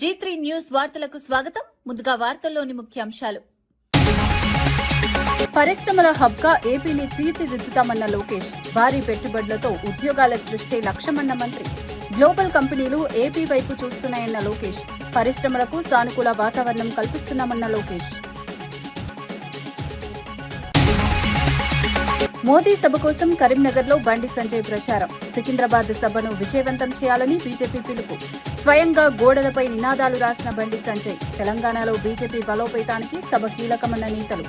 G3 news వార్తలకు స్వాగతం. ముందుగా వార్తల్లోని ముఖ్యాంశాలు. పరిశ్రమల హబ్గా ఏపీని తీర్చిదిద్దుతామన్న లోకేష్. భారీ పెట్టుబడులతో ఉద్యోగాల సృష్టి లక్ష్యమన్న మంత్రి. గ్లోబల్ కంపెనీలు ఏపీ వైపు చూస్తున్నాయన్న లోకేష్. పరిశ్రమలకు సానుకూల వాతావరణం కల్పిస్తున్నామన్న లోకేష్. మోదీ సభ కోసం కరీంనగర్లో బండి సంజయ్ ప్రచారం. సికింద్రాబాద్ సభను విజయవంతం చేయాలని బీజేపీ పిలుపు. స్వయంగా గోడలపై నినాదాలు రాసిన బండి సంజయ్. తెలంగాణలో బీజేపీ బలోపేతానికి సభ కీలకమన్న నేతలు.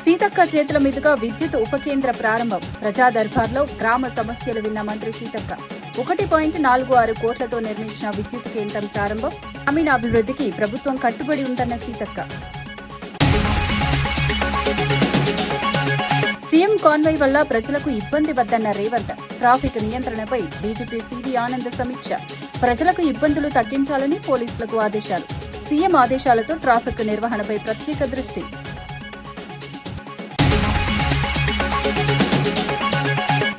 సీతక్క చేతుల మీదుగా విద్యుత్ ఉప కేంద్ర ప్రారంభం. ప్రజా దర్బార్లో గ్రామ సమస్యలు విన్న మంత్రి సీతక్క. 1.46 కోట్లతో నిర్మించిన విద్యుత్ కేంద్రం ప్రారంభం. గ్రామీణ అభివృద్ధికి ప్రభుత్వం కట్టుబడి ఉందన్న సీతక్క. సీఎం కాన్వాయ్ వల్ల ప్రజలకు ఇబ్బంది వద్దన్న రేవంత్. ట్రాఫిక్ నియంత్రణపై డీజీపీ సివి ఆనంద్ సమీక్ష. ప్రజలకు ఇబ్బందులు తగ్గించాలని పోలీసులకు ఆదేశాలు. సీఎం ఆదేశాలతో ట్రాఫిక్ నిర్వహణపై ప్రత్యేక దృష్టి.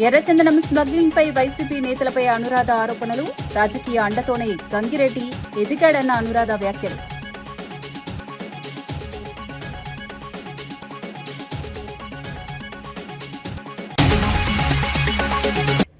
ఎర్రచందనం స్మగ్లింగ్ పై వైసీపీ నేతలపై అనురాధ ఆరోపణలు. రాజకీయ అండతోనే గంగిరెడ్డి ఎదిగాడన్న అనురాధ వ్యాఖ్యలు.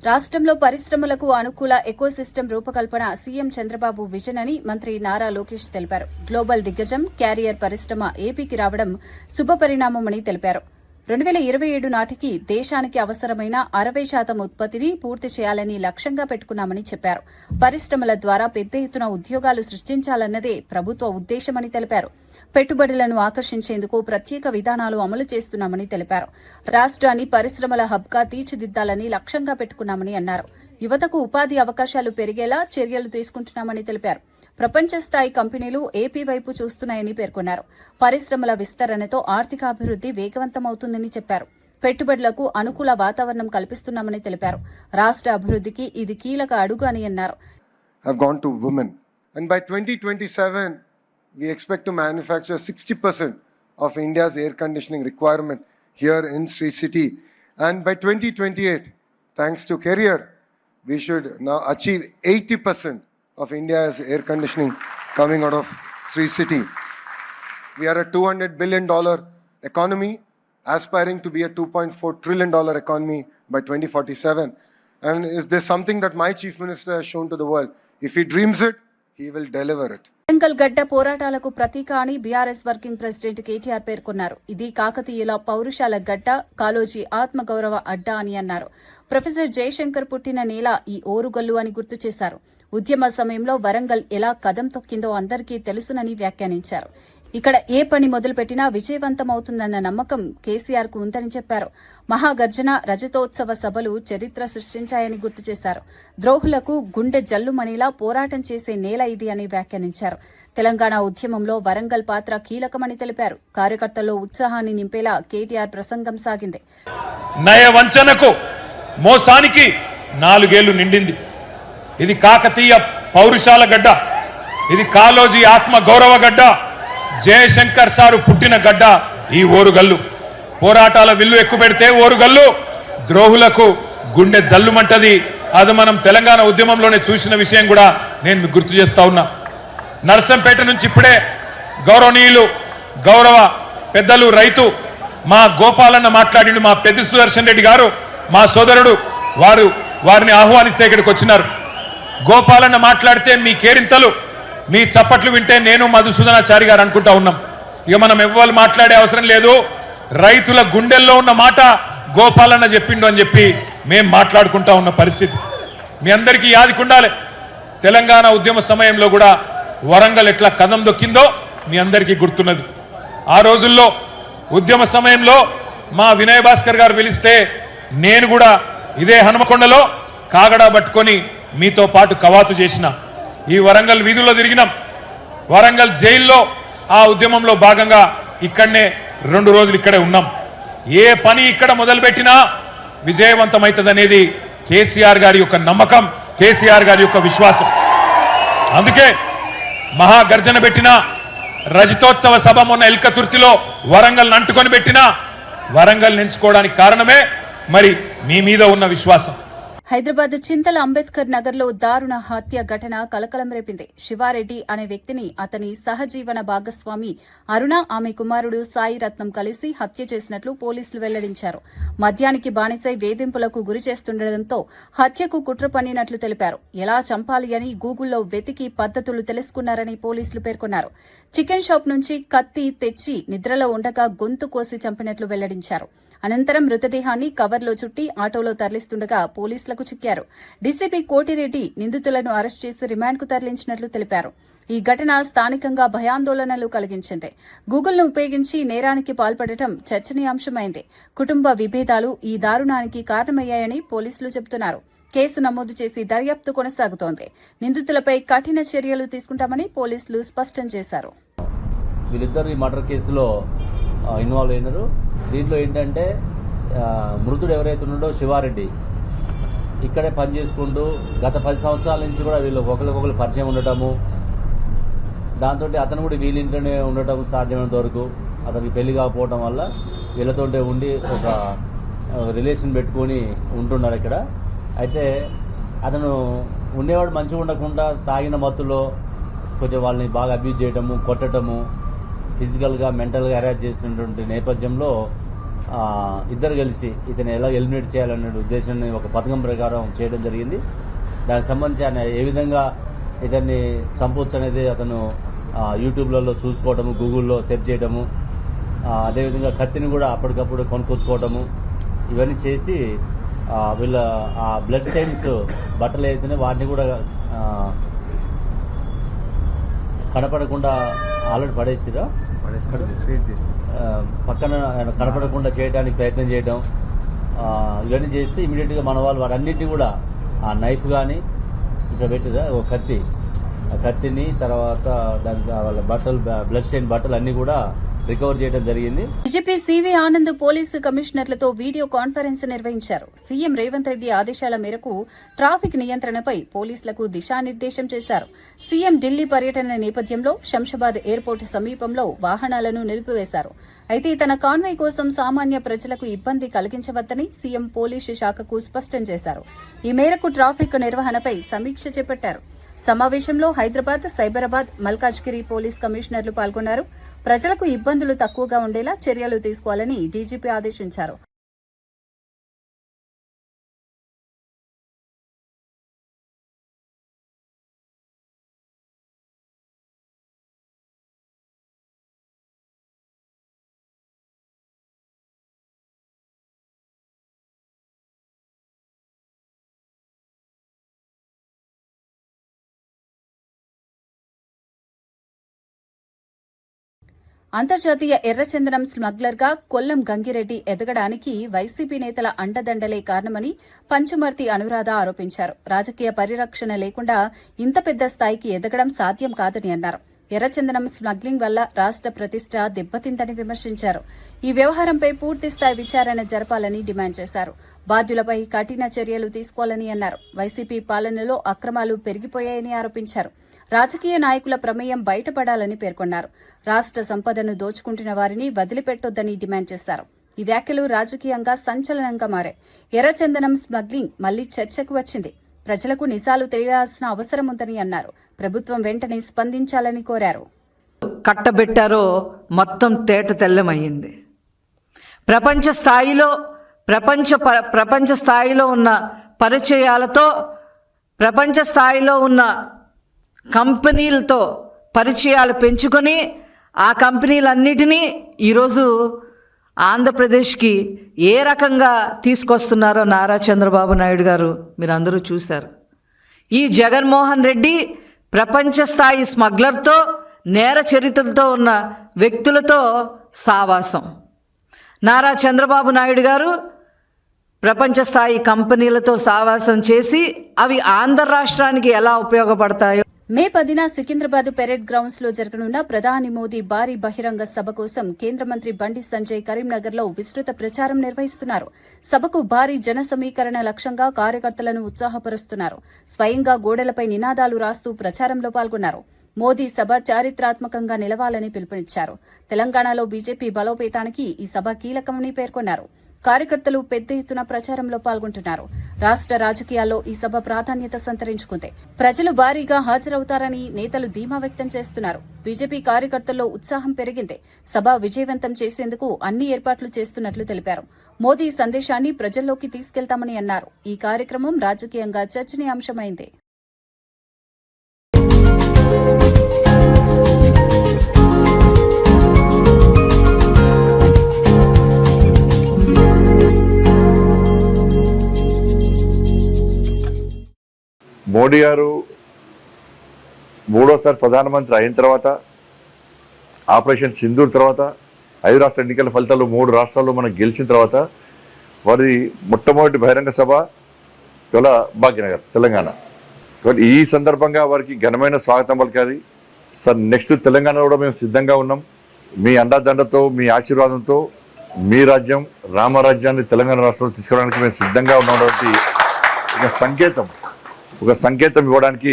రాష్ట్రంలో పరిశ్రమలకు అనుకూల ఎకోసిస్టమ్ రూపకల్పన సీఎం చంద్రబాబు విజన్ అని మంత్రి నారా లోకేష్ తెలిపారు. గ్లోబల్ దిగ్గజం క్యారియర్ పరిశ్రమ ఏపీకి రావడం శుభపరిణామమని తెలిపారు. 2027 నాటికి దేశానికి అవసరమైన 60% ఉత్పత్తిని పూర్తి చేయాలని లక్ష్యంగా పెట్టుకున్నామని చెప్పారు. పరిశ్రమల ద్వారా పెద్ద ఎత్తున ఉద్యోగాలు సృష్టించాలన్నదే ప్రభుత్వ ఉద్దేశమని తెలిపారు. పెట్టుబడులను ఆకర్షించేందుకు ప్రత్యేక విధానాలు అమలు చేస్తున్నామని తెలిపారు. రాష్ట్రాన్ని పరిశ్రమల హబ్గా తీర్చిదిద్దాలని లక్ష్యంగా పెట్టుకున్నామని అన్నారు. యువతకు ఉపాధి అవకాశాలు పెరిగేలా చర్యలు తీసుకుంటున్నామని తెలిపారు. ప్రపంచ స్థాయి కంపెనీలు ఏపీ వైపు చూస్తున్నాయని పేర్కొన్నారు. పరిశ్రమల విస్తరణతో ఆర్థికాభివృద్ది వేగవంతమవుతుందని చెప్పారు. పెట్టుబడులకు అనుకూల వాతావరణం కల్పిస్తున్నామని తెలిపారు. రాష్ట్ర అభివృద్దికి ఇది కీలక అడుగు అని అన్నారు. We expect to manufacture 60% of India's air conditioning requirement here in Sri City. And by 2028, thanks to Carrier, we should now achieve 80% of India's air conditioning coming out of Sri City. We are a $200 billion economy, aspiring to be a $2.4 trillion economy by 2047. And is there something that my Chief Minister has shown to the world? If he dreams it, he will deliver it. Warangal గడ్డ పోరాటాలకు ప్రతీక అని BRS working president KTR పేర్కొన్నారు. ఇది కాకతీయుల పౌరుషాల గడ్డ, కాళోజీ ఆత్మగౌరవ అడ్డా అని అన్నారు. ప్రొఫెసర్ జయశంకర్ పుట్టిన నేల ఈ ఓరుగల్లు అని గుర్తు చేశారు. ఉద్యమ సమయంలో వరంగల్ ఎలా కదం తొక్కిందో అందరికీ తెలుసునని వ్యాఖ్యానించారు. ఇక్కడ ఏ పని మొదలుపెట్టినా విజయవంతమవుతుందన్న నమ్మకం కేసీఆర్ కు ఉందని చెప్పారు. మహాగర్జన రజతోత్సవ సభలు చరిత్ర సృష్టించాయని గుర్తు చేశారు. ద్రోహులకు గుండె జల్లుమణిలా పోరాటం చేసే నేల ఇది అని వ్యాఖ్యానించారు. తెలంగాణ ఉద్యమంలో వరంగల్ పాత్ర కీలకమని తెలిపారు. కార్యకర్తల్లో ఉత్సాహాన్ని నింపేలా కేటీఆర్ ప్రసంగం సాగింది. నయవంచనకు మోసానికి 4 ఏళ్లు నిండింది. ఇది కాకతీయ పౌరుషాల గడ్డ, ఇది కాళోజీ ఆత్మ గౌరవ గడ్డ, జయశంకర్ సారు పుట్టిన గడ్డ ఈ ఓరుగల్లు. పోరాటాల విల్లు ఎక్కుపెడితే ఓరుగల్లు ద్రోహులకు గుండె జల్లుమంటది. అది మనం తెలంగాణ ఉద్యమంలోనే చూసిన విషయం కూడా నేను మీకు గుర్తు చేస్తా ఉన్నా. నర్సంపేట నుంచి ఇప్పుడే గౌరవనీయులు గౌరవ పెద్దలు రైతు మా గోపాలన్న మాట్లాడిండు. మా పెద్ద సుదర్శన్ రెడ్డి గారు మా సోదరుడు, వారిని ఆహ్వానిస్తే ఇక్కడికి వచ్చినారు. గోపాలన్న మాట్లాడితే మీ కేరింతలు, మీ చప్పట్లు వింటే నేను మధుసూదనాచారి గారు అనుకుంటా ఉన్నాం. ఇక మనం ఎవ్వరు మాట్లాడే అవసరం లేదు. రైతుల గుండెల్లో ఉన్న మాట గోపాలన్న చెప్పిండు అని చెప్పి మేం మాట్లాడుకుంటా ఉన్న పరిస్థితి మీ అందరికీ యాదికుండాలి. తెలంగాణ ఉద్యమ సమయంలో కూడా వరంగల్ ఎట్లా కదం దొక్కిందో మీ అందరికీ గుర్తున్నది. ఆ రోజుల్లో ఉద్యమ సమయంలో మా వినయ్ భాస్కర్ గారు పిలిస్తే నేను కూడా ఇదే హనుమకొండలో కాగడా పట్టుకొని మీతో పాటు కవాతు చేసిన. ఈ వరంగల్ వీధుల్లో తిరిగినాం. వరంగల్ జైల్లో ఆ ఉద్యమంలో భాగంగా ఇక్కడనే 2 రోజులు ఇక్కడే ఉన్నాం. ఏ పని ఇక్కడ మొదలుపెట్టినా విజయవంతమవుతుందనేది కేసీఆర్ గారి యొక్క నమ్మకం, కేసీఆర్ గారి యొక్క విశ్వాసం. అందుకే మహాగర్జన పెట్టిన రజతోత్సవ సభ మొన్న ఎల్కతుర్తిలో వరంగల్ అంటుకొని పెట్టినా వరంగల్ ఎంచుకోవడానికి కారణమే మరి మీ మీద ఉన్న విశ్వాసం. హైదరాబాద్ చింతల అంబేద్కర్ నగర్లో దారుణ హత్య ఘటన కలకలం రేపింది. శివారెడ్డి అనే వ్యక్తిని అతని సహజీవన భాగస్వామి అరుణ, ఆమె కుమారుడు సాయి రత్నం కలిసి హత్య చేసినట్లు పోలీసులు వెల్లడించారు. మద్యానికి బానిసై వేధింపులకు గురి చేస్తుండటంతో హత్యకు కుట్ర పన్నినట్లు తెలిపారు. ఎలా చంపాలి అని గూగుల్లో వెతికి పద్దతులు తెలుసుకున్నారని పోలీసులు పేర్కొన్నారు. చికెన్ షాప్ నుంచి కత్తి తెచ్చి నిద్రలో ఉండగా గొంతు కోసి చంపినట్లు వెల్లడించారు. అనంతరం మృతదేహాన్ని కవర్లో చుట్టి ఆటోలో తరలిస్తుండగా పోలీసులకు చిక్కారు. డీసీపీ కోటిరెడ్డి నిందితులను అరెస్ట్ చేసి రిమాండ్కు తరలించినట్లు తెలిపారు. ఈ ఘటన స్థానికంగా భయాందోళనలు కలిగించింది. గూగుల్ను ఉపయోగించి నేరానికి పాల్పడటం చర్చనీయాంశమైంది. కుటుంబ విభేదాలు ఈ దారుణానికి కారణమయ్యాయని పోలీసులు చెబుతున్నారు. కేసు నమోదు చేసి దర్యాప్తు కొనసాగుతోంది. నిందితులపై కఠిన చర్యలు తీసుకుంటామని పోలీసులు స్పష్టం చేశారు. వీళ్ళిద్దరు ఈ మర్డర్ కేసులో ఇన్వాల్వ్ అయినారు. దీంట్లో ఏంటంటే మృతుడు ఎవరైతే ఉన్నాడో శివారెడ్డి ఇక్కడే పనిచేసుకుంటూ గత 10 సంవత్సరాల నుంచి కూడా వీళ్ళు ఒకరికొకరు పరిచయం ఉండటము, దాంతో అతను కూడా వీళ్ళింట్లోనే ఉండటం సాధ్యమైనంత వరకు అతనికి పెళ్లి కాకపోవడం వల్ల వీళ్ళతోటే ఉండి ఒక రిలేషన్ పెట్టుకొని ఉంటున్నారు ఇక్కడ. అయితే అతను ఉండేవాడు మంచిగా ఉండకుండా తాగిన మత్తులో కొంచెం వాళ్ళని బాగా అబ్యూజ్ చేయడము, కొట్టడము, ఫిజికల్గా మెంటల్గా హెరాస్ చేసినటువంటి నేపథ్యంలో ఇద్దరు కలిసి ఇతను ఎలా ఎలిమినేట్ చేయాలనే ఉద్దేశాన్ని ఒక పథకం ప్రకారం చేయడం జరిగింది. దానికి సంబంధించి ఆయన ఏ విధంగా ఇతన్ని చంపొచ్చు అనేది అతను యూట్యూబ్లలో చూసుకోవడము, గూగుల్లో సెర్చ్ చేయడము, అదేవిధంగా కత్తిని కూడా అప్పటికప్పుడు కొనుక్కొచ్చుకోవడము, ఇవన్నీ చేసి వీళ్ళ ఆ బ్లడ్ సైన్స్ బట్టలు అయితేనే వాటిని కూడా కనపడకుండా ఆల్రెడీ పడేసిరా పక్కన కనపడకుండా చేయడానికి ప్రయత్నం చేయడం, ఇవన్నీ చేస్తే ఇమీడియట్గా మన వాళ్ళు వాటన్నిటిని కూడా ఆ నైఫ్ కానీ ఇక్కడ పెట్టిరా ఒక కత్తి, ఆ కత్తిని తర్వాత దానికి వాళ్ళ బట్టలు బ్లడ్ స్టెయిన్ బట్టలు అన్ని కూడా రికవర్ చేయడం జరిగింది. బీజేపీ సివి ఆనంద్ పోలీసు కమిషనర్లతో వీడియో కాన్ఫరెన్స్ నిర్వహించారు. సీఎం రేవంత్ రెడ్డి ఆదేశాల మేరకు ట్రాఫిక్ నియంత్రణపై పోలీసులకు దిశానిర్దేశం చేశారు. సీఎం ఢిల్లీ పర్యటన నేపథ్యంలో శంషాబాద్ ఎయిర్పోర్టు సమీపంలో వాహనాలను నిలిపివేశారు. అయితే తన కాన్వాయ్ కోసం సామాన్య ప్రజలకు ఇబ్బంది కలిగించవద్దని సీఎం పోలీసు శాఖకు స్పష్టం చేశారు. ఈ మేరకు ట్రాఫిక్ నిర్వహణపై సమీక్ష చేపట్టారు. సమావేశంలో హైదరాబాద్, సైబరాబాద్, మల్కాజ్గిరి పోలీస్ కమిషనర్లు పాల్గొన్నారు. ప్రజలకు ఇబ్బందులు తక్కువగా ఉండేలా చర్యలు తీసుకోవాలని డీజీపీ ఆదేశించారు. అంతర్జాతీయ ఎర్రచందనం స్మగ్లర్ గా కొల్లం గంగిరెడ్డి ఎదగడానికి వైసీపీ నేతల అండదండలే కారణమని పంచమర్తి అనురాధ ఆరోపించారు. రాజకీయ పరిరక్షణ లేకుండా ఇంత పెద్ద స్థాయికి ఎదగడం సాధ్యం కాదని అన్నారు. ఎర్రచందనం స్మగ్లింగ్ వల్ల రాష్ట ప్రతిష్ట దెబ్బతిందని విమర్శించారు. ఈ వ్యవహారంపై పూర్తిస్థాయి విచారణ జరపాలని డిమాండ్ చేశారు. బాధ్యులపై కఠిన చర్యలు తీసుకోవాలని అన్నారు. వైసీపీ పాలనలో అక్రమాలు పెరిగిపోయాయని ఆరోపించారు. రాజకీయ నాయకుల ప్రమేయం బయటపడాలని పేర్కొన్నారు. రాష్ట సంపదను దోచుకుంటున్న వారిని వదిలిపెట్టొద్దని డిమాండ్ చేశారు. ఈ వ్యాఖ్యలు రాజకీయంగా సంచలనంగా మారాయి. ఎర్రచందనం స్మగ్లింగ్ మళ్లీ చర్చకు వచ్చింది. ప్రజలకు నిజాలు తెలియాల్సిన అవసరం ఉందని అన్నారు. ప్రభుత్వం వెంటనే స్పందించాలని కోరారు. కట్టబెట్టారో మొత్తం తేట తెల్లమయ్యింది. ప్రపంచ స్థాయిలో ఉన్న పరిచయాలతో, ప్రపంచ స్థాయిలో ఉన్న కంపెనీలతో పరిచయాలు పెంచుకొని ఆ కంపెనీలన్నిటినీ ఈరోజు ఆంధ్రప్రదేశ్కి ఏ రకంగా తీసుకొస్తున్నారో నారా చంద్రబాబు నాయుడు గారు మీరందరూ చూశారు. ఈ జగన్మోహన్ రెడ్డి ప్రపంచ స్థాయి స్మగ్లర్తో, నేర చరిత్రలతో ఉన్న వ్యక్తులతో సావాసం. నారా చంద్రబాబు నాయుడు గారు ప్రపంచ స్థాయి కంపెనీలతో సావాసం చేసి అవి ఆంధ్ర రాష్ట్రానికి ఎలా ఉపయోగపడతాయో. మే 10న సికింద్రాబాద్ పెరేడ్ గ్రౌండ్స్ లో జరగనున్న ప్రధాని మోదీ భారీ బహిరంగ సభ కోసం కేంద్ర మంత్రి బండి సంజయ్ కరీంనగర్ లో విస్తృత ప్రచారం నిర్వహిస్తున్నారు. సభకు భారీ జన సమీకరణ లక్ష్యంగా కార్యకర్తలను ఉత్సాహపరుస్తున్నారు. స్వయంగా గోడలపై నినాదాలు రాస్తూ ప్రచారంలో పాల్గొన్నారు. మోదీ సభ చారిత్రాత్మకంగా నిలవాలని పిలుపునిచ్చారు. తెలంగాణలో బీజేపీ బలోపేతానికి ఈ సభ కీలకమని పేర్కొన్నారు. కార్యకర్తలు పెద్ద ఎత్తున ప్రచారంలో పాల్గొంటున్నారు. రాష్ట్ర రాజకీయాల్లో ఈ సభ ప్రాధాన్యత సంతరించుకుంది. ప్రజలు భారీగా హాజరవుతారని నేతలు ధీమా వ్యక్తం చేస్తున్నారు. బీజేపీ కార్యకర్తల్లో ఉత్సాహం పెరిగింది. సభ విజయవంతం చేసేందుకు అన్ని ఏర్పాట్లు చేస్తున్నట్లు తెలిపారు. మోదీ సందేశాన్ని ప్రజల్లోకి తీసుకెళ్తామని అన్నారు. ఈ కార్యక్రమం రాజకీయంగా చర్చనీయాంశమైంది. మోడీ గారు మూడోసారి ప్రధానమంత్రి అయిన తర్వాత, ఆపరేషన్ సింధూర్ తర్వాత, 5 రాష్ట్ర ఎన్నికల ఫలితాలు 3 రాష్ట్రాల్లో మనం గెలిచిన తర్వాత వారి మొట్టమొదటి బహిరంగ సభ ఇవాళ భాగ్యనగర్, తెలంగాణ. ఈ సందర్భంగా వారికి ఘనమైన స్వాగతం పలికారు. సార్, నెక్స్ట్ తెలంగాణలో కూడా మేము సిద్ధంగా ఉన్నాం. మీ అండదండతో, మీ ఆశీర్వాదంతో మీ రాజ్యం, రామరాజ్యాన్ని తెలంగాణ రాష్ట్రంలో తీసుకురావడానికి మేము సిద్ధంగా ఉన్నటువంటి ఒక సంకేతం ఇవ్వడానికి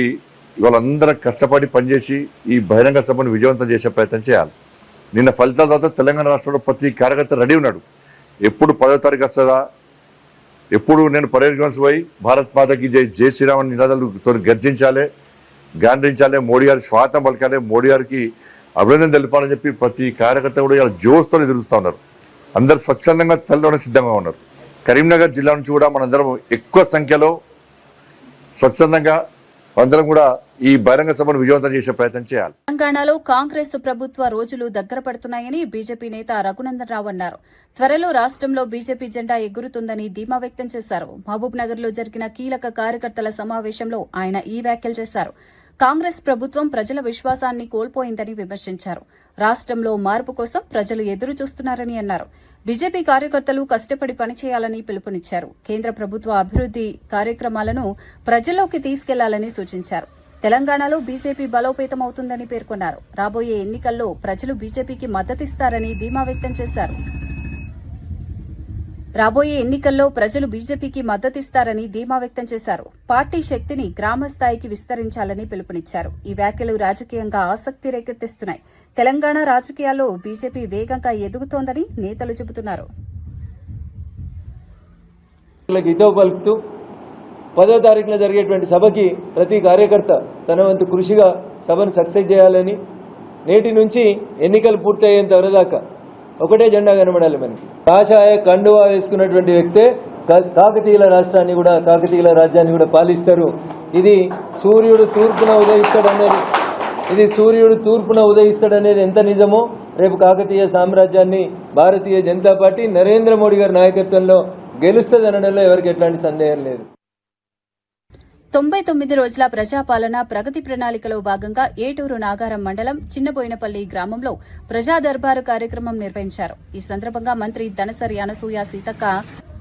ఇవాళ అందరం కష్టపడి పనిచేసి ఈ బహిరంగ సభను విజయవంతం చేసే ప్రయత్నం చేయాలి. నిన్న ఫలితాల తర్వాత తెలంగాణ రాష్ట్రంలో ప్రతి కార్యకర్త రెడీ ఉన్నాడు. ఎప్పుడు 10వ తారీఖు వస్తుందా, ఎప్పుడు నేను పరేడ్ గ్రౌండ్స్ పోయి భారత్ మాతకి జై, జై శ్రీరామ్ నినాదాలతో గర్జించాలి, గాండ్రించాలి, మోడీ గారికి స్వాగతం పలకాలి, మోడీ గారికి అభినందన తెలిపాలని చెప్పి ప్రతి కార్యకర్త కూడా ఇలా జోస్తో ఎదురుస్తూ ఉన్నారు. అందరు స్వచ్ఛందంగా తల్లిలోనే సిద్ధంగా ఉన్నారు. కరీంనగర్ జిల్లా నుంచి కూడా మనందరం ఎక్కువ సంఖ్యలో స్వచ్ఛందంగా అందరం కూడా ఈ బహిరంగ సభను విజయవంతం చేసే ప్రయత్నం చేయాలి. తెలంగాణలో కాంగ్రెస్ ప్రభుత్వ రోజులు దగ్గర పడుతున్నాయని బీజేపీ నేత రఘునందన్ రావు అన్నారు. త్వరలో రాష్ట్రంలో బీజేపీ జెండా ఎగురుతుందని ధీమా వ్యక్తం చేశారు. మహబూబ్ నగర్ లో జరిగిన కీలక కార్యకర్తల సమావేశంలో ఆయన ఈ వ్యాఖ్యలు చేశారు. కాంగ్రెస్ ప్రభుత్వం ప్రజల విశ్వాసాన్ని కోల్పోయిందని విమర్శించారు. రాష్ట్రంలో మార్పు కోసం ప్రజలు ఎదురు చూస్తున్నారని అన్నారు. బీజేపీ కార్యకర్తలు కష్టపడి పనిచేయాలని పిలుపునిచ్చారు. కేంద్ర ప్రభుత్వ అభివృద్ది కార్యక్రమాలను ప్రజల్లోకి తీసుకెళ్లాలని సూచించారు. తెలంగాణలో బీజేపీ బలోపేతమవుతుందని పేర్కొన్నారు. రాబోయే ఎన్నికల్లో ప్రజలు బీజేపీకి మద్దతిస్తారని ధీమా వ్యక్తం చేశారు. పార్టీ శక్తిని గ్రామ స్థాయికి విస్తరించాలని పిలుపునిచ్చారు. ఈ వ్యాఖ్యలు రాజకీయంగా ఆసక్తి రేకెత్తిస్తున్నాయి. తెలంగాణ రాజకీయాల్లో బీజేపీ వేగంగా ఎదుగుతోందని నేతలు చెబుతున్నారు. హితవు పలుకుతూ 10వ తారీఖున జరిగేటువంటి సభకి ప్రతి కార్యకర్త తన వంతు కృషిగా సభను సక్సెస్ చేయాలని, నేటి నుంచి ఎన్నికలు పూర్తయ్యేంత వరదాకా ఒకటే జెండా కనబడాలి. మనకి కాషాయ కండువా వేసుకున్నటువంటి వ్యక్తే కాకతీయుల రాష్ట్రాన్ని కూడా, కాకతీయుల రాజ్యాన్ని కూడా పాలిస్తారు. ఇది సూర్యుడు తూర్పున ఉదయిస్తాడనేది ఎంత నిజమో రేపు కాకతీయ సామ్రాజ్యాన్ని భారతీయ జనతా పార్టీ నరేంద్ర మోడీ గారి నాయకత్వంలో గెలుస్తుందనడంలో ఎవరికి ఎట్లాంటి సందేహం లేదు. 99 రోజుల ప్రజాపాలన ప్రగతి ప్రణాళికలో భాగంగా ఏటూరు నాగారం మండలం చిన్నబోయినపల్లి గ్రామంలో ప్రజా దర్బారు కార్యక్రమం నిర్వహించారు. ఈ సందర్భంగా మంత్రి దనసరి అనసూయ సీతక్క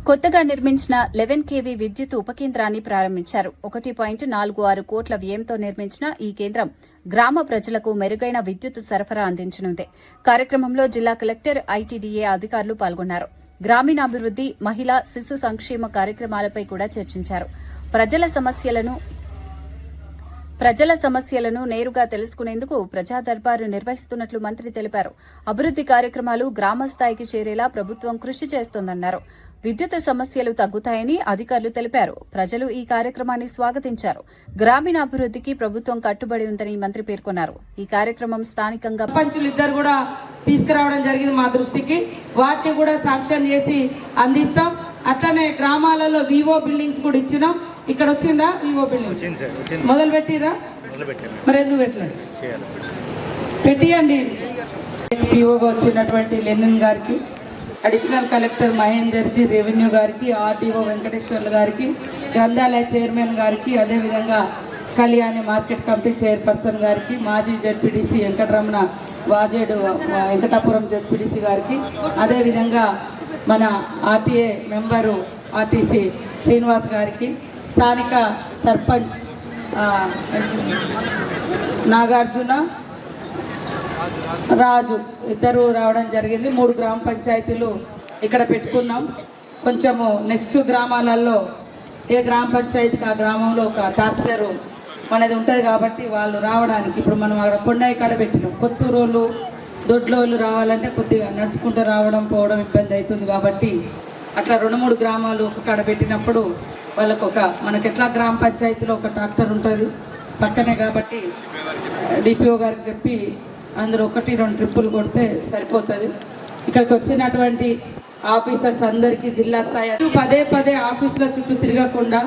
కొత్తగా నిర్మించిన 11 kV విద్యుత్ ఉపకేంద్రాన్ని ప్రారంభించారు. 1.46 కోట్ల వ్యయంతో నిర్మించిన ఈ కేంద్రం గ్రామ ప్రజలకు మెరుగైన విద్యుత్ సరఫరా అందించనుంది. కార్యక్రమంలో జిల్లా కలెక్టర్, ఐటీడీఏ అధికారులు పాల్గొన్నారు. గ్రామీణాభివృద్ది, మహిళా, శిశు సంక్షేమ కార్యక్రమాలపై కూడా చర్చించారు. ప్రజల సమస్యలను నేరుగా తెలుసుకునేందుకు ప్రజా దర్బారు నిర్వహిస్తున్నట్లు మంత్రి తెలిపారు. అభివృద్ది కార్యక్రమాలు గ్రామ స్థాయికి చేరేలా ప్రభుత్వం కృషి చేస్తోందన్నారు. విద్యుత్ సమస్యలు తగ్గుతాయని అధికారులు తెలిపారు. ప్రజలు ఈ కార్యక్రమాన్ని స్వాగతించారు. గ్రామీణాభివృద్దికి ప్రభుత్వం కట్టుబడి ఉందని మంత్రి పేర్కొన్నారు. ఈ కార్యక్రమం స్థానికంగా సర్పంచులిద్దరు కూడా తీసుకురావడం జరిగింది మా దృష్టికి. వాటిని కూడా శాంక్షన్ చేసి అందిస్తాం. అట్లనే గ్రామాలలో వివో బిల్డింగ్స్ కూడా ఇచ్చినాం. ఇక్కడ వచ్చిందా వివో బిల్డింగ్? మొదలు పెట్టిరా? మరి ఎందుకు పెట్టలేదు? పెట్టియండి. వివోగా వచ్చినటువంటి లెనిన్ గారికి, additional collector Mahender ji, revenue గారికి, ఆర్డీఓ వెంకటేశ్వర్లు గారికి, గ్రంథాలయ చైర్మన్ గారికి, అదేవిధంగా కళ్యాణి మార్కెట్ కమిటీ చైర్పర్సన్ గారికి, మాజీ జెడ్పీటీసీ వెంకటరమణ, వాజేడు వెంకటాపురం జెడ్పీటీసీ గారికి, అదేవిధంగా మన ఆర్టీఏ మెంబరు ఆర్టీసీ శ్రీనివాస్ గారికి, స్థానిక సర్పంచ్ నాగార్జున, రాజు ఇద్దరు రావడం జరిగింది. 3 గ్రామ పంచాయతీలు ఇక్కడ పెట్టుకున్నాం. కొంచెము నెక్స్ట్ గ్రామాలలో ఏ గ్రామ పంచాయతీకి ఆ గ్రామంలో ఒక ట్రాక్టర్ మనది ఉంటుంది కాబట్టి వాళ్ళు రావడానికి ఇప్పుడు మనం అక్కడ కొండాయి కాడ పెట్టినాం. కొత్తూరోళ్ళు, దొడ్లోళ్ళు రావాలంటే కొద్దిగా నడుచుకుంటూ రావడం పోవడం ఇబ్బంది అవుతుంది కాబట్టి అట్లా 2-3 గ్రామాలు ఒక కాడ పెట్టినప్పుడు వాళ్ళకు మనకి ఎట్లా గ్రామ పంచాయతీలో ఒక ట్రాక్టర్ ఉంటుంది పక్కనే, కాబట్టి డిపిఓ గారికి చెప్పి అందరూ 1-2 ట్రిప్పులు కొడితే సరిపోతుంది. ఇక్కడికి వచ్చినటువంటి ఆఫీసర్స్ అందరికీ జిల్లా స్థాయి పదే ఆఫీసుల చుట్టూ తిరగకుండా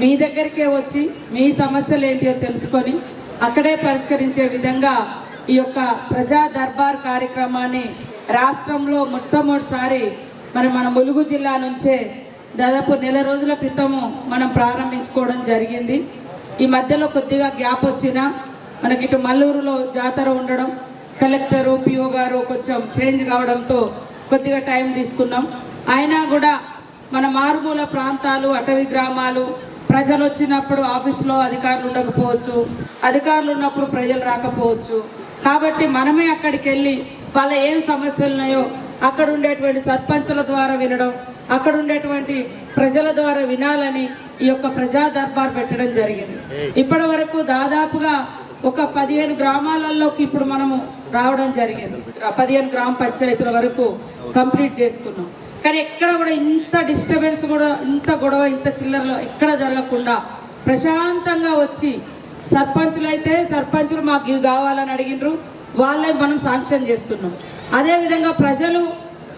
మీ దగ్గరికే వచ్చి మీ సమస్యలు ఏంటో తెలుసుకొని అక్కడే పరిష్కరించే విధంగా ఈ యొక్క ప్రజా దర్బార్ కార్యక్రమాన్ని రాష్ట్రంలో మొట్టమొదటిసారి మన ములుగు జిల్లా నుంచే దాదాపు 1 రోజుల క్రితము మనం ప్రారంభించుకోవడం జరిగింది. ఈ మధ్యలో కొద్దిగా గ్యాప్ వచ్చినా మనకి ఇటు మల్లూరులో జాతర ఉండడం, కలెక్టరు పిఓ గారు కొంచెం చేంజ్ కావడంతో కొద్దిగా టైం తీసుకున్నాం. అయినా కూడా మన మారుమూల ప్రాంతాలు, అటవీ గ్రామాలు, ప్రజలు వచ్చినప్పుడు ఆఫీసులో అధికారులు ఉండకపోవచ్చు, అధికారులు ఉన్నప్పుడు ప్రజలు రాకపోవచ్చు. కాబట్టి మనమే అక్కడికి వెళ్ళి వాళ్ళ ఏం సమస్యలు ఉన్నాయో అక్కడ ఉండేటువంటి సర్పంచుల ద్వారా వినడం, అక్కడ ఉండేటువంటి ప్రజల ద్వారా వినాలని ఈ యొక్క ప్రజా దర్బార్ పెట్టడం జరిగింది. ఇప్పటి వరకు దాదాపుగా ఒక 15 గ్రామాలలోకి ఇప్పుడు మనము రావడం జరిగింది. 15 గ్రామ పంచాయతీల వరకు కంప్లీట్ చేసుకున్నాం. కానీ ఎక్కడ కూడా ఇంత డిస్టర్బెన్స్ కూడా, ఇంత గొడవ, ఇంత చిల్లరలో ఎక్కడ జరగకుండా ప్రశాంతంగా వచ్చి సర్పంచులు అయితే సర్పంచులు మాకు ఇవి కావాలని అడిగినరు, వాళ్ళే మనం శాంక్షన్ చేస్తున్నాం. అదేవిధంగా ప్రజలు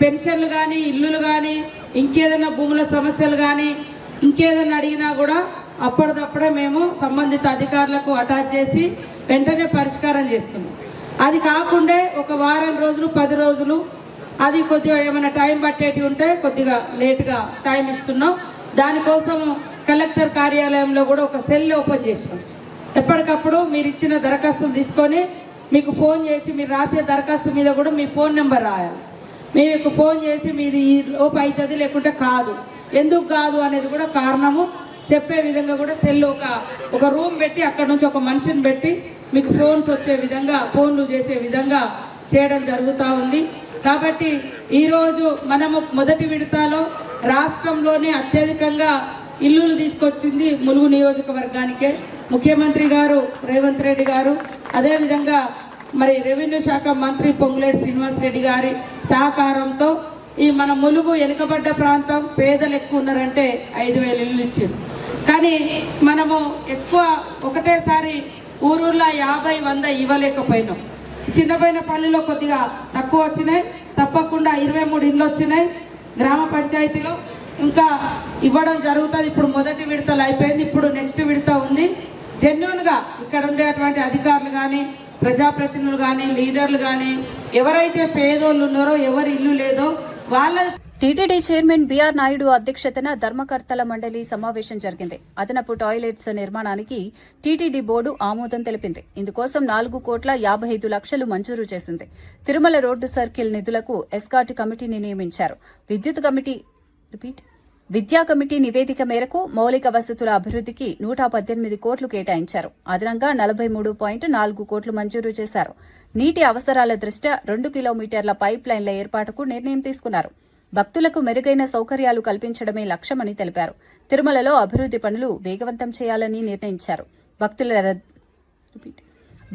పెన్షన్లు కానీ, ఇల్లులు కానీ, ఇంకేదైనా భూముల సమస్యలు కానీ, ఇంకేదైనా అడిగినా కూడా అప్పటిదప్పుడే మేము సంబంధిత అధికారులకు అటాచ్ చేసి వెంటనే పరిష్కారం చేస్తున్నాం. అది కాకుండా ఒక వారం రోజులు, 10 రోజులు అది కొద్దిగా ఏమైనా టైం పట్టేటి ఉంటే కొద్దిగా లేట్గా టైం ఇస్తున్నాం. దానికోసం కలెక్టర్ కార్యాలయంలో కూడా ఒక సెల్ ఓపెన్ చేసినాం. ఎప్పటికప్పుడు మీరు ఇచ్చిన దరఖాస్తులు తీసుకొని మీకు ఫోన్ చేసి, మీరు రాసే దరఖాస్తు మీద కూడా మీ ఫోన్ నెంబర్ రాయాలి. మీకు ఫోన్ చేసి మీది ఈ లోపు అవుతుంది లేకుంటే కాదు, ఎందుకు కాదు అనేది కూడా కారణము చెప్పే విధంగా కూడా సెల్ ఒక రూమ్ పెట్టి అక్కడ నుంచి ఒక మనిషిని పెట్టి మీకు ఫోన్స్ వచ్చే విధంగా, ఫోన్లు చేసే విధంగా చేయడం జరుగుతూ ఉంది. కాబట్టి ఈరోజు మనము మొదటి విడతలో రాష్ట్రంలోనే అత్యధికంగా ఇల్లులు తీసుకొచ్చింది ములుగు నియోజకవర్గానికే. ముఖ్యమంత్రి గారు రేవంత్ రెడ్డి గారు, అదేవిధంగా మరి రెవెన్యూ శాఖ మంత్రి పొంగులేటి శ్రీనివాస్ రెడ్డి గారి సహకారంతో ఈ మన ములుగు వెనుకబడ్డ ప్రాంతం, పేదలు ఎక్కువ ఉన్నారంటే 5,000 ఇల్లు ఇచ్చింది. కానీ మనము ఎక్కువ ఒకటేసారి ఊరూర్లో 50-100 ఇవ్వలేకపోయినాం. చిన్నపోయిన పల్లెలో కొద్దిగా తక్కువ వచ్చినాయి, తప్పకుండా 23 ఇళ్ళు వచ్చినాయి. గ్రామ పంచాయతీలో ఇంకా ఇవ్వడం జరుగుతుంది. ఇప్పుడు మొదటి విడతలు అయిపోయింది, ఇప్పుడు నెక్స్ట్ విడత ఉంది. జెన్యూన్గా ఇక్కడ ఉండేటువంటి అధికారులు కానీ, ప్రజాప్రతినిధులు కానీ, లీడర్లు కానీ, ఎవరైతే పేదోళ్ళు ఉన్నారో, ఎవరి ఇల్లు లేదో వాళ్ళ. టీటీడీ చైర్మన్ బీఆర్ నాయుడు అధ్యక్షతన ధర్మకర్తల మండలి సమావేశం జరిగింది. అదనపు టాయిలెట్స్ నిర్మాణానికి టీటీడీ బోర్డు ఆమోదం తెలిపింది. ఇందుకోసం 4,55 లక్షలు మంజూరు చేసింది. తిరుమల రోడ్డు సర్కిల్ నిధులకు ఎస్కాట్ కమిటీని నియమించారు. విద్యా కమిటీ నివేదిక మేరకు మౌలిక వసతుల అభివృద్దికి 118 కోట్లు కేటాయించారు. అదనంగా 43.4 కోట్లు మంజూరు చేశారు. నీటి అవసరాల దృష్ట్యా 2 కిలోమీటర్ల పైప్ లైన్ల ఏర్పాటుకు నిర్ణయం తీసుకున్నారు. భక్తులకు మెరుగైన సౌకర్యాలు కల్పించడమే లక్ష్యమని తెలిపారు. తిరుమలలో అభివృద్ది పనులు వేగవంతం చేయాలని నిర్ణయించారు.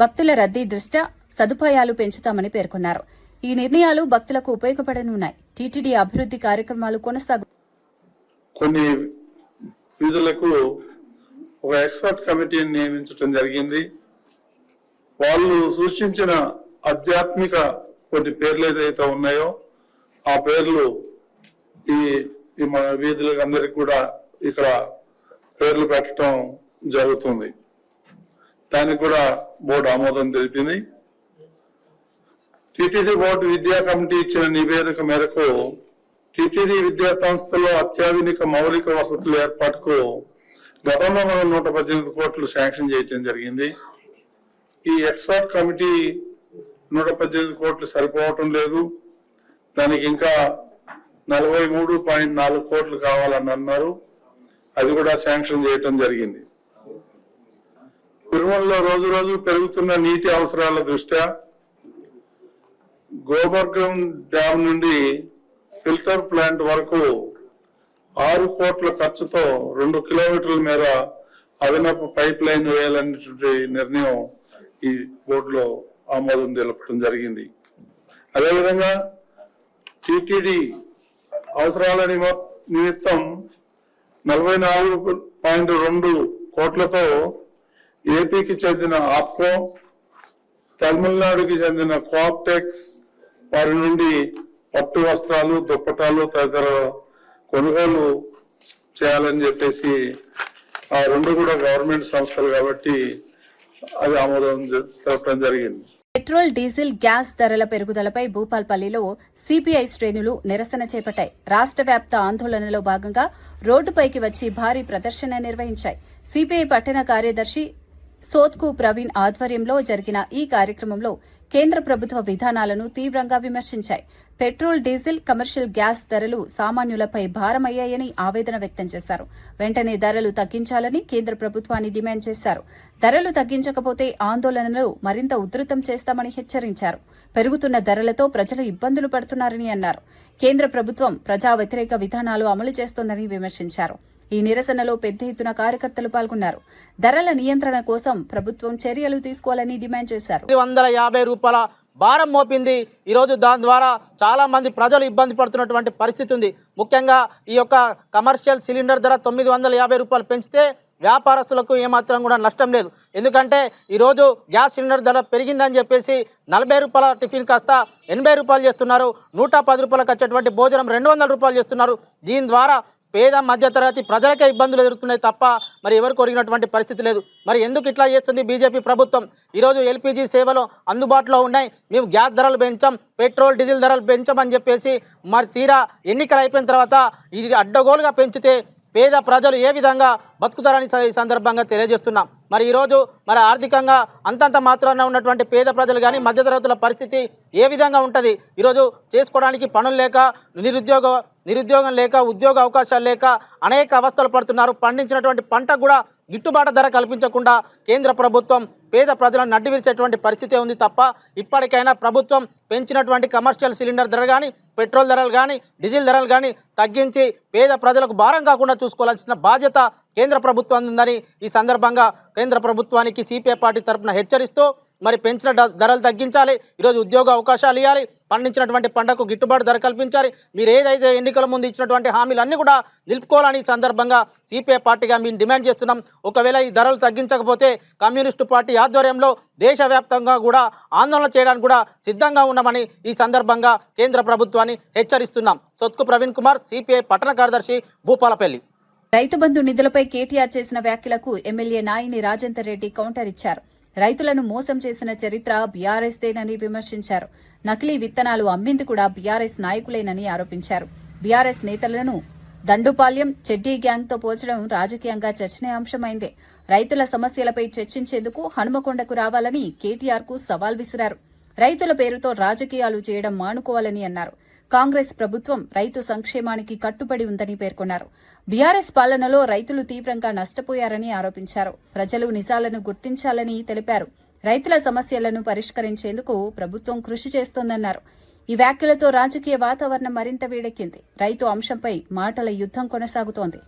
భక్తుల రద్దీ దృష్ట్యా సదుపాయాలు పెంచుతామని పేర్కొన్నారు. ఈ నిర్ణయాలు భక్తులకు ఉపయోగపడనున్నాయి. టీటీడీ అభివృద్ది కార్యక్రమాలు కొనసాగు. కొన్ని విధులకు ఒక ఎక్స్పర్ట్ కమిటీని నియమించడం జరిగింది. వాళ్ళు సూచించిన ఆధ్యాత్మిక కొన్ని పేర్లు ఏదైతే ఉన్నాయో ఆ పేర్లు ఈ మన వీధులకు అందరికి కూడా ఇక్కడ పేర్లు పెట్టడం జరుగుతుంది. దానికి కూడా బోర్డు ఆమోదం తెలిపింది. టిటిడి బోర్డు విద్యా కమిటీ ఇచ్చిన నివేదిక మేరకు టిటిడి విద్యా సంస్థలో అత్యాధునిక మౌలిక వసతుల ఏర్పాటుకు గతంలో మనం 118 కోట్లు శాంక్షన్ చేయడం జరిగింది. ఈ ఎక్స్పర్ట్ కమిటీ 118 కోట్లు సరిపోవటం లేదు, దానికి ఇంకా 43.4 కోట్లు కావాలని అన్నారు. అది కూడా శాంక్షన్ చేయటం జరిగింది. తిరుమలలో రోజు రోజు పెరుగుతున్న నీటి అవసరాల దృష్ట్యా గోబర్గం డ్యామ్ నుండి ఫిల్టర్ ప్లాంట్ వరకు 6 కోట్ల ఖర్చుతో 2 కిలోమీటర్ల మేర అదనపు పైప్ లైన్ వేయాలనేటువంటి నిర్ణయం ఈ బోర్డులో ఆమోదం తెలపడం జరిగింది. అదేవిధంగా టిటిడి అవసరాల నిమిత్తం 44.2 కోట్లతో ఏపీకి చెందిన ఆప్కో, తమిళనాడుకి చెందిన కోఆప్టెక్స్ వారి నుండి పట్టు వస్త్రాలు, దుప్పటాలు తదితర కొనుగోలు చేయాలని చెప్పేసి ఆ రెండు కూడా గవర్నమెంట్ సంస్థలు కాబట్టి అది ఆమోదం తెలపడం జరిగింది. పెట్రోల్, డీజిల్, గ్యాస్ ధరల పెరుగుదలపై భూపాల్పల్లిలో సిపిఐ శ్రేణులు నిరసన చేపట్టాయి. రాష్ట్ర వ్యాప్త ఆందోళనలో భాగంగా రోడ్డుపైకి వచ్చి భారీ ప్రదర్శన నిర్వహించాయి. సిపిఐ పట్టణ కార్యదర్శి సోత్కు ప్రవీణ్ ఆధ్వర్యంలో జరిగిన ఈ కార్యక్రమంలో కేంద్ర ప్రభుత్వ విధానాలను తీవ్రంగా విమర్శించాయి. పెట్రోల్, డీజిల్, కమర్షియల్ గ్యాస్ ధరలు సామాన్యులపై భారమయ్యాయని ఆవేదన వ్యక్తం చేశారు. వెంటనే ధరలు తగ్గించాలని కేంద్ర ప్రభుత్వాన్ని డిమాండ్ చేశారు. ధరలు తగ్గించకపోతే ఆందోళనలు మరింత ఉధృతం చేస్తామని హెచ్చరించారు. పెరుగుతున్న ధరలతో ప్రజలు ఇబ్బందులు పడుతున్నారని అన్నారు. కేంద్ర ప్రభుత్వం ప్రజా వ్యతిరేక విధానాలు అమలు చేస్తోందని విమర్శించారు. ఈ నిరసనలో పెద్ద ఎత్తున కార్యకర్తలు పాల్గొన్నారు. ధరల నియంత్రణ కోసం ప్రభుత్వం చర్యలు తీసుకోవాలని డిమాండ్ చేశారు. 150 రూపాయల భారం మోపింది. ఈరోజు దాని ద్వారా చాలా మంది ప్రజలు ఇబ్బంది పడుతున్నటువంటి పరిస్థితి ఉంది. ముఖ్యంగా ఈ యొక్క కమర్షియల్ సిలిండర్ ధర 950 రూపాయలు పెంచితే వ్యాపారస్తులకు ఏమాత్రం కూడా నష్టం లేదు. ఎందుకంటే ఈరోజు గ్యాస్ సిలిండర్ ధర పెరిగిందని చెప్పేసి 40 రూపాయల టిఫిన్ కాస్త 80 రూపాయలు చేస్తున్నారు. 110 రూపాయలకు వచ్చేటువంటి భోజనం 200 రూపాయలు చేస్తున్నారు. దీని ద్వారా పేద మధ్యతరగతి ప్రజలకే ఇబ్బందులు ఎదుర్కొన్నాయి తప్ప మరి ఎవరు కొరిగినటువంటి పరిస్థితి లేదు. మరి ఎందుకు ఇట్లా చేస్తుంది బీజేపీ ప్రభుత్వం? ఈరోజు ఎల్పీజీ సేవలు అందుబాటులో ఉన్నాయి, మేము గ్యాస్ ధరలు పెంచాం, పెట్రోల్ డీజిల్ ధరలు పెంచామని చెప్పేసి మరి తీరా ఎన్నికలు అయిపోయిన తర్వాత ఇది అడ్డగోలుగా పెంచితే పేద ప్రజలు ఏ విధంగా బతుకుతారని ఈ సందర్భంగా తెలియజేస్తున్నాం. మరి ఈరోజు మరి ఆర్థికంగా అంతంత మాత్రాన ఉన్నటువంటి పేద ప్రజలు కానీ మధ్యతరగతుల పరిస్థితి ఏ విధంగా ఉంటుంది? ఈరోజు చేసుకోవడానికి పనులు లేక, నిరుద్యోగం లేక, ఉద్యోగ అవకాశాలు లేక అనేక అవస్థలు పడుతున్నారు. పండించినటువంటి పంటకు కూడా గిట్టుబాటు ధర కల్పించకుండా కేంద్ర ప్రభుత్వం పేద ప్రజలను నడ్డివిరిచేటువంటి పరిస్థితి ఉంది తప్ప ఇప్పటికైనా ప్రభుత్వం పెంచినటువంటి కమర్షియల్ సిలిండర్ ధర కానీ, పెట్రోల్ ధరలు కానీ, డీజిల్ ధరలు కానీ తగ్గించి పేద ప్రజలకు భారం కాకుండా చూసుకోవాల్సిన బాధ్యత కేంద్ర ప్రభుత్వం ఉందని ఈ సందర్భంగా కేంద్ర ప్రభుత్వానికి సిపిఐ పార్టీ తరఫున హెచ్చరిస్తూ మరి పెంచిన ధరలు తగ్గించాలి, ఈరోజు ఉద్యోగ అవకాశాలు ఇవ్వాలి, పండించినటువంటి పంటకు గిట్టుబాటు ధర కల్పించాలి, మీరు ఏదైతే ఎన్నికల ముందు ఇచ్చినటువంటి హామీలన్నీ కూడా నిలుపుకోవాలని ఈ సందర్భంగా సిపిఐ పార్టీగా మేము డిమాండ్ చేస్తున్నాం. ఒకవేళ ఈ ధరలు తగ్గించకపోతే కమ్యూనిస్టు పార్టీ ఆధ్వర్యంలో దేశవ్యాప్తంగా కూడా ఆందోళన చేయడానికి కూడా సిద్ధంగా ఉన్నామని ఈ సందర్భంగా కేంద్ర ప్రభుత్వాన్ని హెచ్చరిస్తున్నాం. సొత్కు ప్రవీణ్ కుమార్, సిపిఐ పట్టణ కార్యదర్శి, భూపాలపల్లి. రైతు బంధు నిధులపై కేటీఆర్ చేసిన వ్యాఖ్యలకు ఎమ్మెల్యే నాయిని రాజేందర్ రెడ్డి కౌంటర్ ఇచ్చారు. రైతులను మోసం చేసిన చరిత్ర బీఆర్ఎస్ దేనని విమర్శించారు. నకిలీ విత్తనాలు అమ్మింది కూడా బీఆర్ఎస్ నాయకులేనని ఆరోపించారు. బీఆర్ఎస్ నేతలను దండుపాల్యం, చెడ్డీ గ్యాంగ్తో పోల్చడం రాజకీయంగా చర్చనీయాంశమైందే. రైతుల సమస్యలపై చర్చించేందుకు హనుమకొండకు రావాలని కేటీఆర్కు సవాల్ విసిరారు. రైతుల పేరుతో రాజకీయాలు చేయడం మానుకోవాలని అన్నారు. కాంగ్రెస్ ప్రభుత్వం రైతు సంక్షేమానికి కట్టుబడి ఉందని పేర్కొన్నారు. బీఆర్ఎస్ పాలనలో రైతులు తీవ్రంగా నష్టపోయారని ఆరోపించారు. ప్రజలు నిజాలను గుర్తించాలని తెలిపారు. రైతుల సమస్యలను పరిష్కరించేందుకు ప్రభుత్వం కృషి చేస్తోందన్నారు. ఈ వ్యాఖ్యలతో రాజకీయ వాతావరణం మరింత వేడెక్కింది. రైతు అంశంపై మాటల యుద్దం కొనసాగుతోంది.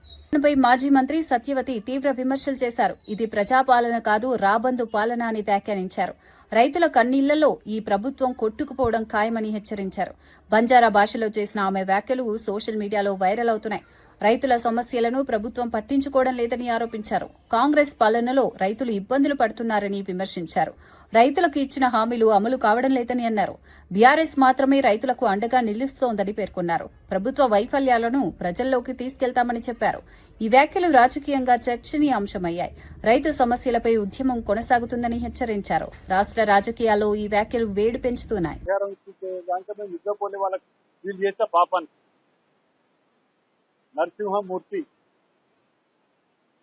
పై మాజీ మంత్రి సత్యవతి తీవ్ర విమర్శలు చేశారు. ఇది ప్రజాపాలన కాదు, రాబందు పాలన అని వ్యాఖ్యానించారు. రైతుల కన్నీళ్లలో ఈ ప్రభుత్వం కొట్టుకుపోవడం ఖాయమని హెచ్చరించారు. బంజారా భాషలో చేసిన ఆమె వ్యాఖ్యలు సోషల్ మీడియాలో వైరల్ అవుతున్నాయి. రైతుల సమస్యలను ప్రభుత్వం పట్టించుకోవడం లేదని ఆరోపించారు. కాంగ్రెస్ పాలనలో రైతులు ఇబ్బందులు పడుతున్నారని విమర్శించారు. రైతులకు ఇచ్చిన హామీలు అమలు కావడం లేదని అన్నారు. బీఆర్ఎస్ మాత్రమే రైతులకు అండగా నిలుస్తోందని పేర్కొన్నారు. ప్రభుత్వ వైఫల్యాలను ప్రజల్లోకి తీసుకెళ్తామని చెప్పారు. ఈ వ్యాఖ్యలు రాజకీయంగా చర్చనీయాంశమయ్యాయి. రైతు సమస్యలపై ఉద్యమం కొనసాగుతుందని హెచ్చరించారు. రాష్ట్ర రాజకీయాల్లో ఈ వ్యాఖ్యలు వేడి పెంచుతున్నాయి. నరసింహమూర్తి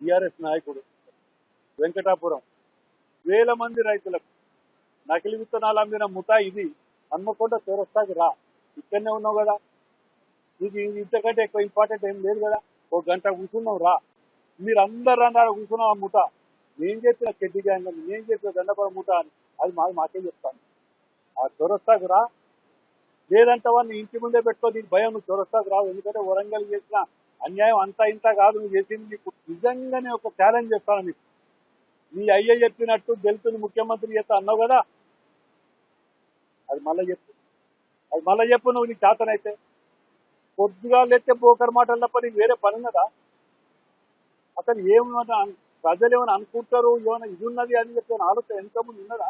టీఆర్ఎస్ నాయకుడు వెంకటాపురం వేల మంది రైతులకు నకిలీ విత్తనాలు అమ్మిన ముఠా ఇది. హన్మకొండ చౌరస్తాకి రా, ఇక్కడనే ఉన్నావు కదా, ఇది ఇంతకంటే ఎక్కువ ఇంపార్టెంట్ ఏం లేదు కదా, ఒక గంట కూర్చున్నాం రా, మీరు అందరు అన్నారు కూర్చున్నాం ఆ ముఠా, నేను చెప్పిన చెడ్డి గ్యాంగ్ అని, నేను చెప్పిన దండపడ ముఠా అని, అది మాకే చెప్తాను. ఆ చౌరస్తాకు రా, లేదంటే వాడిని ఇంటి ముందే పెట్టుకో, నీకు భయం, నువ్వు చౌరస్తాకు రావు. ఎందుకంటే వరంగల్ చేసిన అన్యాయం అంతా ఇంత కాదు, నువ్వు చేసింది. నీకు నిజంగానే ఒక ఛాలెంజ్ చేస్తాను నీకు. నీ అయ్య చెప్పినట్టు దళితుని ముఖ్యమంత్రి చేస్తా అన్నావు కదా, అది మళ్ళీ చెప్పు, నువ్వు నీకు చేతనైతే. పొద్దుగా లేస్తే పోకర్ మాటలు తప్ప నీకు వేరే పని ఉన్నదా? అసలు ఏమన్నా ప్రజలు ఏమైనా అనుకుంటారు, ఏమైనా ఇది ఉన్నది అని చెప్పి ఆలోచన ఎంతమంది ఉన్నదా?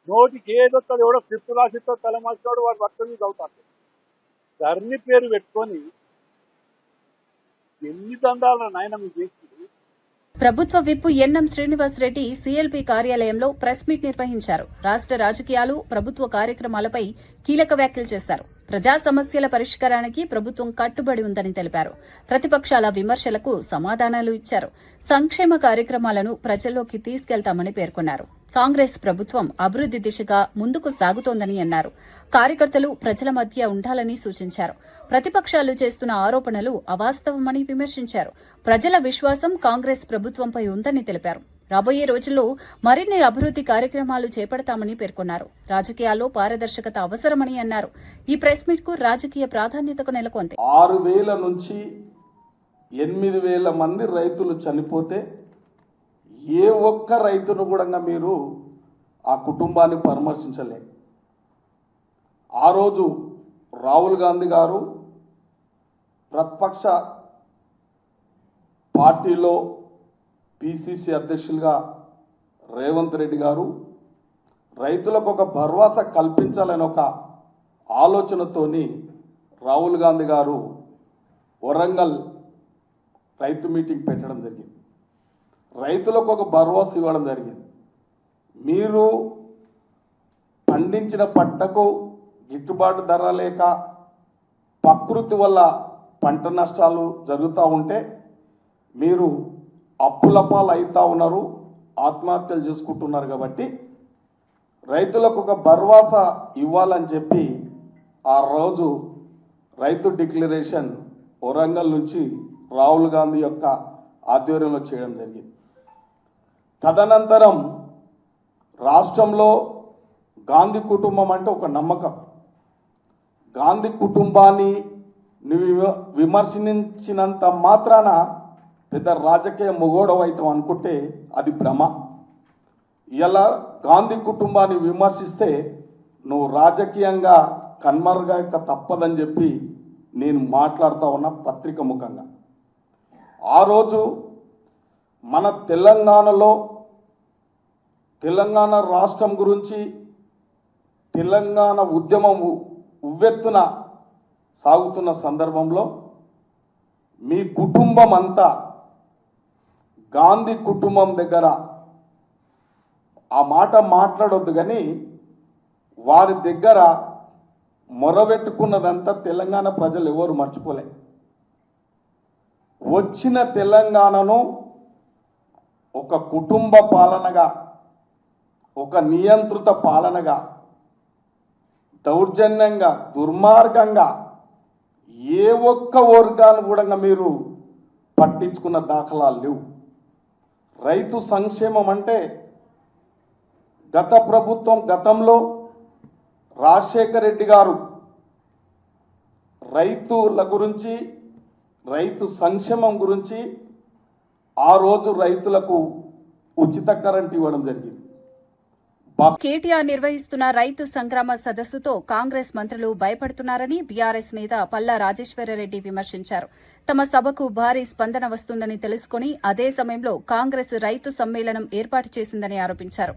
నోటికి ఏదొస్తుంది, ఎవడో స్క్రిప్ట్ రాసితో తలమాస్తాడు, వాడు వర్తం చదువుతాడు. ధర్ని పేరు పెట్టుకొని ఎన్ని దండాలను నాయన మీకు చేస్తుంది. ప్రభుత్వ విప్ ఎన్ఎం శ్రీనివాసరెడ్డి సీఎల్పీ కార్యాలయంలో ప్రెస్ మీట్ నిర్వహించారు. రాష్ట్ర రాజకీయాలు, ప్రభుత్వ కార్యక్రమాలపై కీలక వ్యాఖ్యలు చేశారు. ప్రజా సమస్యల పరిష్కారానికి ప్రభుత్వం కట్టుబడి ఉందని తెలిపారు. ప్రతిపక్షాల విమర్శలకు సమాధానాలు ఇచ్చారు. సంక్షేమ కార్యక్రమాలను ప్రజల్లోకి తీసుకెళ్తామని పేర్కొన్నారు. కాంగ్రెస్ ప్రభుత్వం అభివృద్ది దిశగా ముందుకు సాగుతోందని అన్నారు. కార్యకర్తలు ప్రజల మధ్య ఉండాలని సూచించారు. ప్రతిపక్షాలు చేస్తున్న ఆరోపణలు అవాస్తవమని విమర్శించారు. ప్రజల విశ్వాసం కాంగ్రెస్ ప్రభుత్వంపై ఉందని తెలిపారు. రాబోయే రోజుల్లో మరిన్ని అభివృద్ది కార్యక్రమాలు చేపడతామని పేర్కొన్నారు. రాజకీయాల్లో పారదర్శకత అవసరమని అన్నారు. ఈ ప్రెస్ మీట్ కు రాజకీయ ప్రాధాన్యతకు నెలకొంది. 6,000 నుంచి 8,000 మంది రైతులు చనిపోతే ఏ ఒక్క రైతును కూడా మీరు ఆ కుటుంబాన్ని పరామర్శించలే. ఆ రోజు రాహుల్ గాంధీ గారు ప్రతిపక్ష పార్టీలో పిసిసి అధ్యక్షులుగా రేవంత్ రెడ్డి గారు రైతులకు ఒక భరోసా కల్పించాలని ఒక ఆలోచనతోని రాహుల్ గాంధీ గారు వరంగల్ రైతు మీటింగ్ పెట్టడం జరిగింది. రైతులకు ఒక భరోసా ఇవ్వడం జరిగింది. మీరు పండించిన పంటకు గిట్టుబాటు ధర లేక ప్రకృతి వల్ల పంట నష్టాలు జరుగుతూ ఉంటే మీరు అప్పుల పాలు అవుతా ఉన్నారు, ఆత్మహత్యలు చేసుకుంటున్నారు. కాబట్టి రైతులకు ఒక భరోసా ఇవ్వాలని చెప్పి ఆ రోజు రైతు డిక్లరేషన్ వరంగల్ నుంచి రాహుల్ గాంధీ యొక్క ఆధ్వర్యంలో చేయడం జరిగింది. తదనంతరం రాష్ట్రంలో గాంధీ కుటుంబం అంటే ఒక నమ్మకం. గాంధీ కుటుంబాన్ని విమర్శించినంత మాత్రాన పెద్ద రాజకీయ మొగోడవైతం అనుకుంటే అది భ్రమ. ఇలా గాంధీ కుటుంబాన్ని విమర్శిస్తే నువ్వు రాజకీయంగా కన్మరుగాక తప్పదని చెప్పి నేను మాట్లాడుతూ ఉన్న పత్రిక ముఖంగా. ఆ రోజు మన తెలంగాణలో తెలంగాణ రాష్ట్రం గురించి తెలంగాణ ఉద్యమం ఉవ్వెత్తున సాగుతున్న సందర్భంలో మీ కుటుంబం అంతా గాంధీ కుటుంబం దగ్గర ఆ మాట మాట్లాడొద్దు, కానీ వారి దగ్గర మొరబెట్టుకున్నదంతా తెలంగాణ ప్రజలు ఎవరు మర్చిపోలే. వచ్చిన తెలంగాణను ఒక కుటుంబ పాలనగా, ఒక నియంత్రిత పాలనగా, దౌర్జన్యంగా, దుర్మార్గంగా ఏ ఒక్క వర్గాన్ని కూడా మీరు పట్టించుకున్న దాఖలాలు లేవు. రైతు సంక్షేమం అంటే గత ప్రభుత్వం గతంలో రాజశేఖర రెడ్డి గారు రైతుల గురించి, రైతు సంక్షేమం గురించి ఆ రోజు రైతులకు ఉచిత కరెంట్ ఇవ్వడం జరిగింది. కేటీఆర్ నిర్వహిస్తున్న రైతు సంగ్రామ సదస్సుతో కాంగ్రెస్ మంత్రులు భయపడుతున్నారని బీఆర్ఎస్ నేత పల్లా రాజేశ్వరరెడ్డి విమర్శించారు. తమ సభకు భారీ స్పందన వస్తుందని తెలుసుకుని అదే సమయంలో కాంగ్రెస్ రైతు సమ్మేళనం ఏర్పాటు చేసిందని ఆరోపించారు.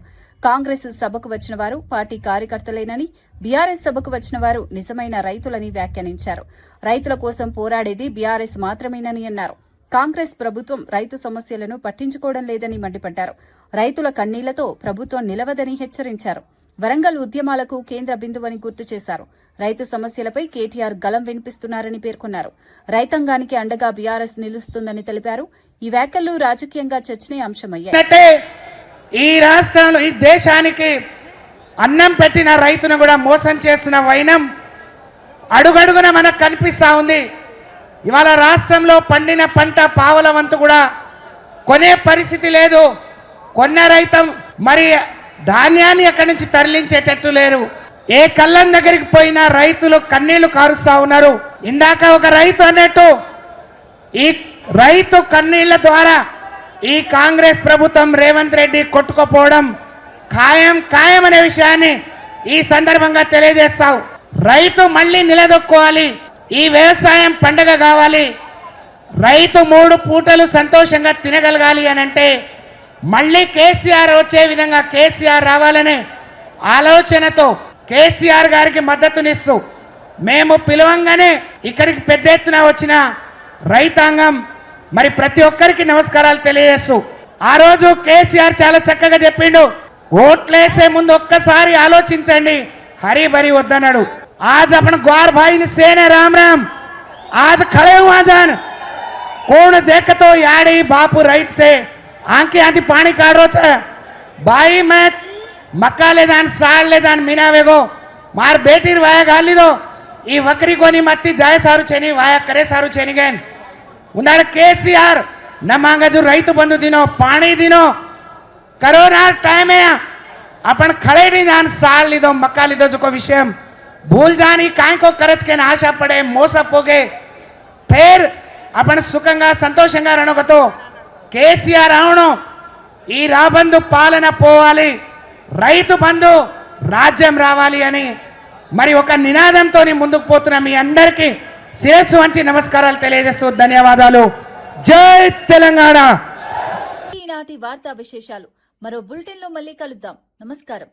కాంగ్రెస్ సభకు వచ్చిన వారు పార్టీ కార్యకర్తలేనని, బీఆర్ఎస్ సభకు వచ్చిన వారు నిజమైన రైతులని వ్యాఖ్యానించారు. రైతుల కోసం పోరాడేది బీఆర్ఎస్ మాత్రమేనని అన్నారు. కాంగ్రెస్ ప్రభుత్వం రైతు సమస్యలను పట్టించుకోవడం లేదని మండిపడ్డారు. రైతుల కన్నీళ్లతో ప్రభుత్వం నిలవదని హెచ్చరించారు. వరంగల్ ఉద్యమాలకు కేంద్ర బిందువని గుర్తు చేశారు. రైతు సమస్యలపై కేటీఆర్ గలం వినిపిస్తున్నారని పేర్కొన్నారు. రైతాంగానికి అండగా బీఆర్ఎస్ నిలుస్తుందని తెలిపారు. ఈ వ్యాఖ్యలు రాజకీయంగా చర్చనీయాంశమయ్యాయి. ఈ రాష్ట్రంలో, ఈ దేశానికి అన్నం పెట్టిన రైతును కూడా మోసం చేస్తున్న వైనం అడుగడుగున మనకు కనిపిస్తా ఉంది. ఇవాళ రాష్ట్రంలో పండిన పంట పావల వంతు కూడా కొనే పరిస్థితి లేదు. కొన్న రైతం మరి ధాన్యాన్ని ఎక్కడి నుంచి తరలించేటట్టు లేరు. ఏ కళ్ళం దగ్గరికి పోయినా రైతులు కన్నీళ్లు కారుస్తా ఉన్నారు. ఇందాక ఒక రైతు అన్నట్టు ఈ రైతు కన్నీళ్ల ద్వారా ఈ కాంగ్రెస్ ప్రభుత్వం రేవంత్ రెడ్డి కొట్టుకుపోవడం ఖాయం అనే విషయాన్ని ఈ సందర్భంగా తెలియజేస్తావు. రైతు మళ్ళీ నిలదొక్కోవాలి. ఈ వ్యవసాయం పండగ కావాలి, రైతు 3 పూటలు సంతోషంగా తినగలగాలి అని అంటే మళ్ళీ కేసీఆర్ వచ్చే విధంగా కేసీఆర్ రావాలనే ఆలోచనతో కేసీఆర్ గారికి మద్దతునిస్తూ మేము పిలవంగానే ఇక్కడికి పెద్ద ఎత్తున వచ్చిన రైతాంగం మరి ప్రతి ఒక్కరికి నమస్కారాలు తెలియజేస్తూ ఆ రోజు కేసీఆర్ చాలా చక్కగా చెప్పిండు, ఓట్లేసే ముందు ఒక్కసారి ఆలోచించండి, హరి బరి వద్దన్నాడు. आज अपन ग्वार भाई ने सेने राम राम आज खड़े हुआ जान कौन देख तो याड़ी बापू राइट से आंखें आती पानी काट रो छे भाई मैं मक्का ले जान साल ले जान मीना वेगो मार बेटी वाया गाली दो ई वकरी कोनी मत्ती जाए सारू छेनी वाया करे सारू छेनी गैन उन्हारे केसीआर न मांगा जो रईत बंधु दिनो पानी दिनो कोरोना टाइम है अपन खड़े नहीं जान साल लीधो मक्का लीधो जो को विषय भूल जानी काय को करज के आशा पड़े मोसपोगे फिर अपन सुखंगा संतोषंगा रणगतो केसीआर आवणो ఈ రాబందు పాలన పోవాలి, రైతు బంధు రాజ్యం రావాలి అని మరి ఒక నినాదంతో ముందుకు పోతున్న మీ అందరికీ శిరస్సు వంచి నమస్కారాలు తెలియజేస్తూ ధన్యవాదాలు. జై తెలంగాణ. ఈనాటి వార్తా విశేషాలు మరో బులెటిన్ లో మళ్ళీ కలుద్దాం. నమస్కారం.